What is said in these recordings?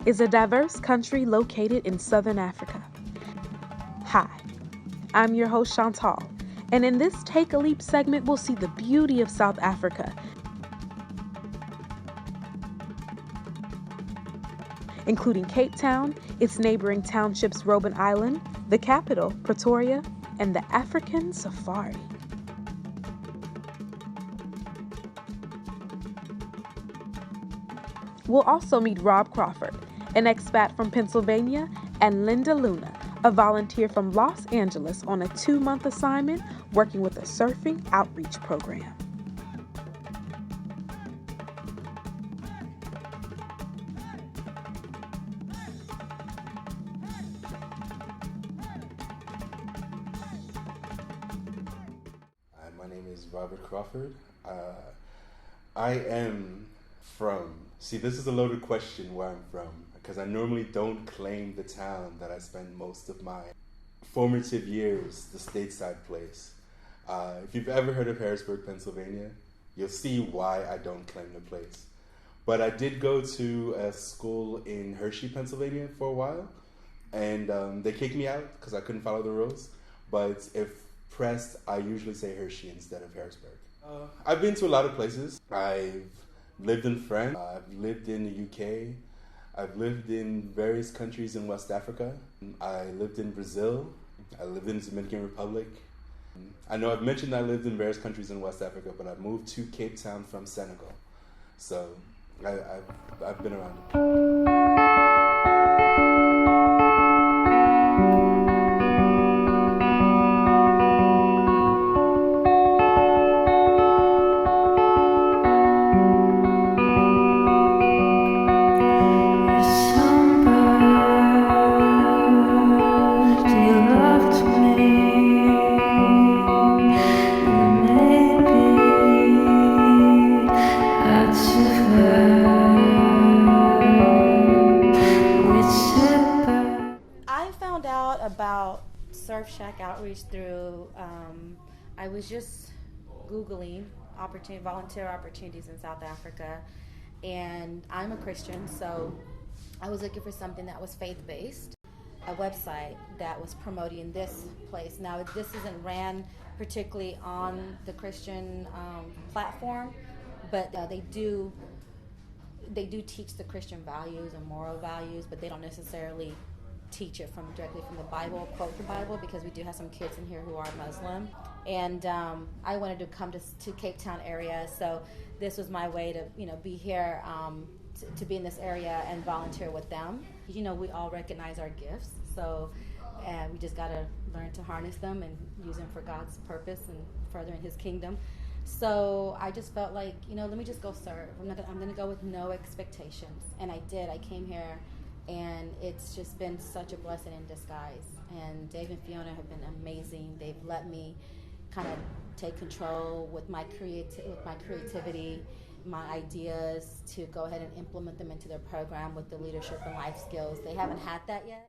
is a diverse country located in Southern Africa. Hi, I'm your host Chantal, and in this Take a Leap segment, we'll see the beauty of South Africa, including Cape Town, its neighboring townships Robben Island, the capital, Pretoria, and the African safari. We'll also meet Rob Crawford, an expat from Pennsylvania, and Linda Luna, a volunteer from Los Angeles on a 2-month assignment working with a surfing outreach program. My name is Robert Crawford. I am from, this is a loaded question where I'm from, because I normally don't claim the town that I spent most of my formative years, the stateside place. If you've ever heard of Harrisburg, Pennsylvania, you'll see why I don't claim the place. But I did go to a school in Hershey, Pennsylvania for a while, and they kicked me out because I couldn't follow the rules. But if pressed, I usually say Hershey instead of Harrisburg. I've been to a lot of places. I've lived in France, I've lived in the UK, I've lived in various countries in West Africa. I lived in Brazil, I lived in the Dominican Republic. I know I've mentioned I lived in various countries in West Africa, but I moved to Cape Town from Senegal. So I've been around it. About Surf Shack outreach through I was just Googling volunteer opportunities in South Africa, and I'm a Christian, so I was looking for something that was faith-based, a website that was promoting this place. Now, this isn't ran particularly on the Christian platform, but they do teach the Christian values and moral values, but they don't necessarily teach it directly from the Bible, quote the Bible, because we do have some kids in here who are Muslim. And I wanted to come to Cape Town area, so this was my way to be here, to be in this area and volunteer with them. We all recognize our gifts, so we just got to learn to harness them and use them for God's purpose and furthering His kingdom. So I just felt like, let me just go serve. I'm gonna go with no expectations, and I did. I came here, and it's just been such a blessing in disguise. And Dave and Fiona have been amazing. They've let me kind of take control with my creativity, my ideas, to go ahead and implement them into their program with the leadership and life skills. They haven't had that yet.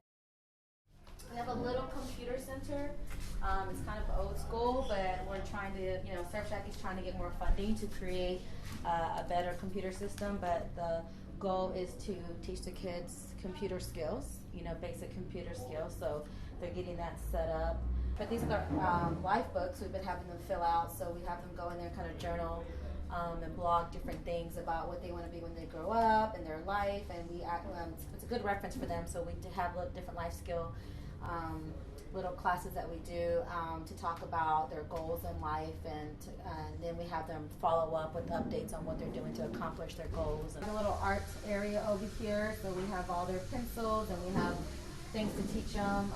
We have a little computer center. It's kind of old school, but we're trying to, Surf Shack is trying to get more funding to create a better computer system, but the goal is to teach the kids computer skills, basic computer skills, so they're getting that set up. But these are life books we've been having them fill out, so we have them go in there and kind of journal and blog different things about what they want to be when they grow up in their life, and it's a good reference for them, so we have different life skill little classes that we do to talk about their goals in life, and then we have them follow up with updates on what they're doing to accomplish their goals. And a little art area over here, so we have all their pencils, and we have things to teach them,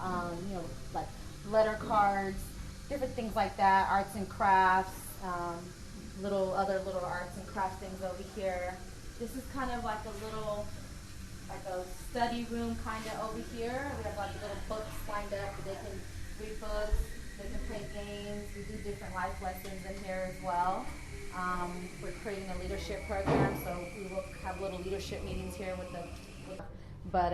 like letter cards, different things like that, arts and crafts, other little arts and crafts things over here. This is kind of like a study room kind of over here. We have little books lined up that they can read books, they can play games. We do different life lessons in here as well. We're creating a leadership program, so we will have little leadership meetings here but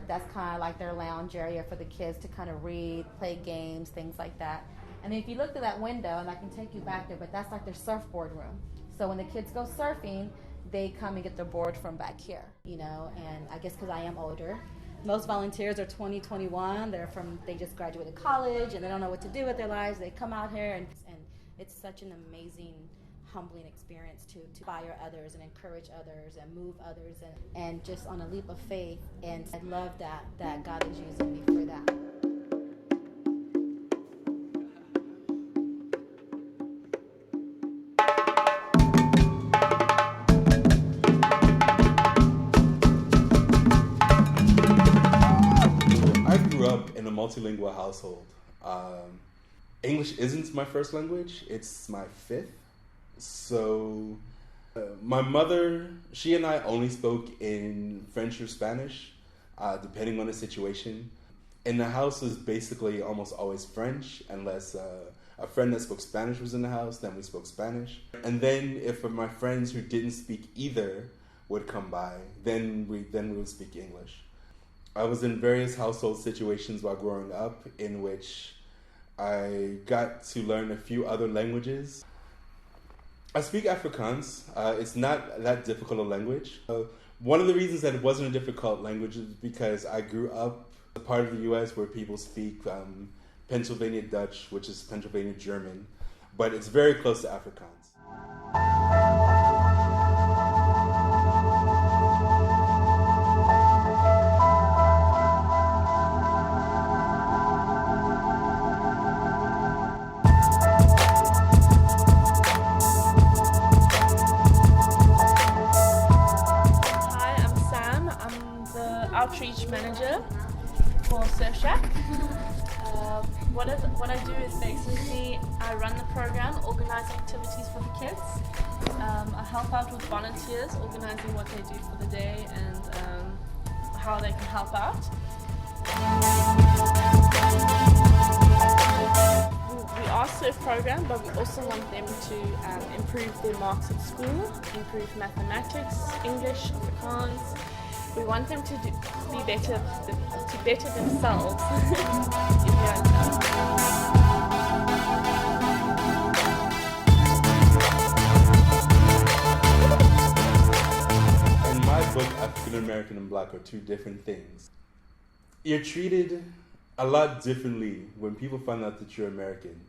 that's kind of like their lounge area for the kids to kind of read, play games, things like that. And then if you look through that window, and I can take you back there, but that's like their surfboard room. So when the kids go surfing, they come and get their board from back here, you know, and I guess because I am older. Most volunteers are 20, 21. They just graduated college and they don't know what to do with their lives. They come out here and it's such an amazing, humbling experience to inspire others and encourage others and move others and just on a leap of faith. And I love that God is using me for that. In a multilingual household. English isn't my first language, it's my fifth. So my mother, she and I only spoke in French or Spanish, depending on the situation. In the house was basically almost always French, unless a friend that spoke Spanish was in the house, then we spoke Spanish. And then if my friends who didn't speak either would come by, then we would speak English. I was in various household situations while growing up in which I got to learn a few other languages. I speak Afrikaans. It's not that difficult a language. One of the reasons that it wasn't a difficult language is because I grew up in a part of the U.S. where people speak Pennsylvania Dutch, which is Pennsylvania German, but it's very close to Afrikaans. Outreach manager for Surf Shack. What I do is basically I run the program, organize activities for the kids. I help out with volunteers, organizing what they do for the day and how they can help out. We are surf program, but we also want them to improve their marks at school, improve mathematics, English, Afrikaans. We want them to be better, to better themselves. In my book, African American and Black are two different things. You're treated a lot differently when people find out that you're American.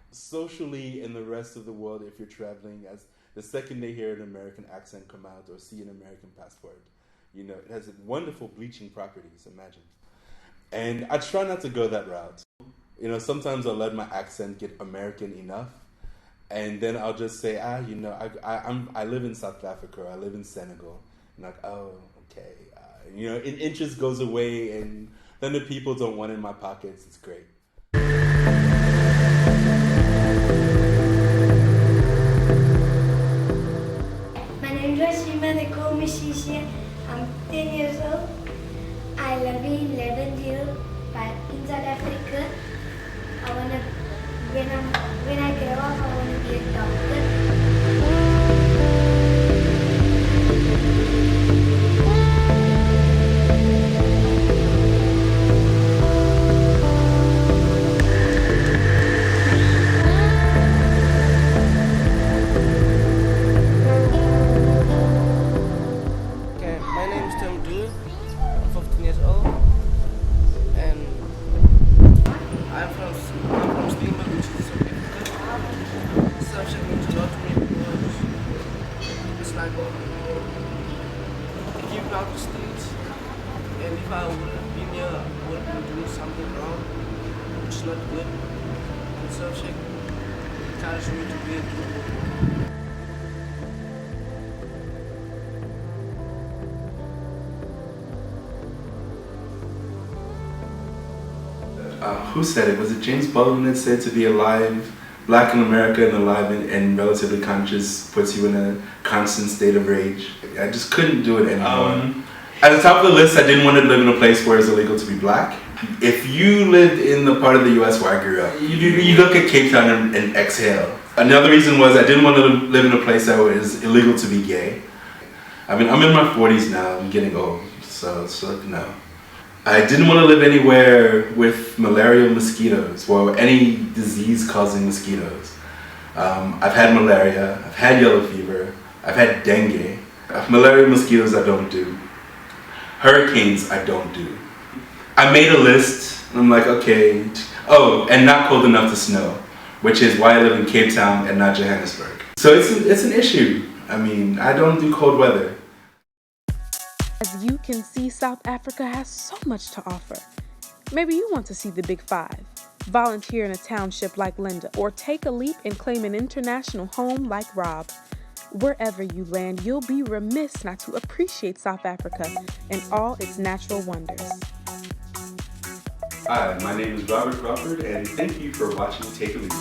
Socially, in the rest of the world, if you're traveling, as the second they hear an American accent come out or see an American passport, you know, it has wonderful bleaching properties, imagine. And I try not to go that route. You know, sometimes I'll let my accent get American enough, and then I'll just say, you know, I live in South Africa, or I live in Senegal. And like, oh, okay. You know, interest goes away, and then the people don't want it in my pockets. It's great. My name is Rashima, they call me Shisha. I'm 10 years old. I live in Lavendale, but in South Africa. When I grow up, I want to be a doctor. Who said it? Was it James Baldwin that said to be alive, black in America and alive and relatively conscious puts you in a constant state of rage? I just couldn't do it anymore. At the top of the list, I didn't want to live in a place where it's illegal to be black. If you lived in the part of the U.S. where I grew up, you look at Cape Town and exhale. Another reason was I didn't want to live in a place that was illegal to be gay. I mean, I'm in my 40s now, I'm getting old, so no. I didn't want to live anywhere with malarial mosquitoes or any disease-causing mosquitoes. I've had malaria, I've had yellow fever, I've had dengue. Malaria, mosquitoes, I don't do. Hurricanes, I don't do. I made a list, and I'm like, okay. Oh, and not cold enough to snow, which is why I live in Cape Town and not Johannesburg. So it's an issue. I mean, I don't do cold weather. As you can see, South Africa has so much to offer. Maybe you want to see the Big Five, volunteer in a township like Linda, or take a leap and claim an international home like Rob. Wherever you land, you'll be remiss not to appreciate South Africa and all its natural wonders. Hi, my name is Robert Crawford, and thank you for watching Take a Leap.